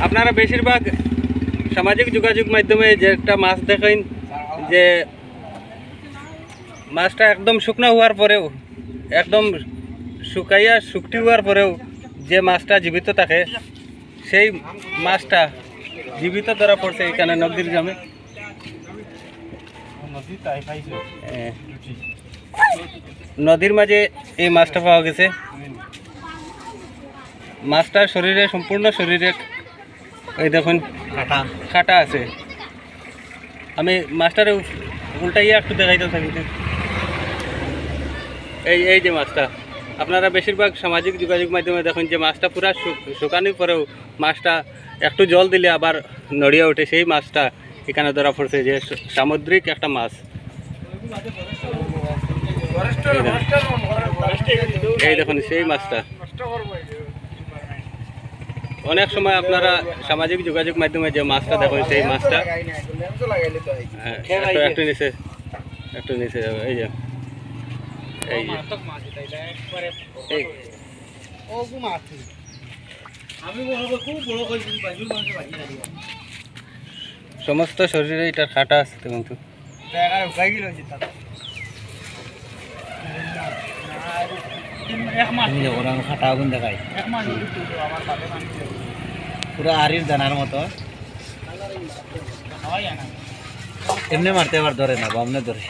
আপনারা বেশিরভাগ সামাজিক যোগাযোগ মাধ্যমে যে একটা মাছ দেখেন যে মাছটা একদম শুকনো হওয়ার পরেও একদম শুকাইয়া শুকটি হওয়ার পরেও যে মাছটা জীবিত থাকে সেই মাছটা জীবিত ধরা পড়ছে এখানে নদীর গ্রামে। নদীর মাঝে এই মাছটা পাওয়া গেছে। মাছটার শরীরে সম্পূর্ণ শরীরে এই দেখুন কাটা আছে। আমি মাছটারে উল্টাইয়া একটু দেখাইতে থাকি। এই যে মাছটা আপনারা বেশিরভাগ সামাজিক যোগাযোগ মাধ্যমে দেখুন যে মাছটা পুরা শুকানোর পরেও মাছটা একটু জল দিলে আবার নড়িয়ে ওঠে। সেই মাছটা এখানে ধরা পড়ছে যে সামুদ্রিক একটা মাছ। এই দেখুন সেই মাছটা। অনেক সময় আপনারা সামাজিক যোগাযোগ মাধ্যমে যে মাছটা দেখুন সেই মাছটা একটু নিচে এই যে সমস্ত শরীরে এটা কাটা আছে কিন্তু পুরো আরির দানার মতো এমনি মারতে আবার ধরে না বামনে ধরে।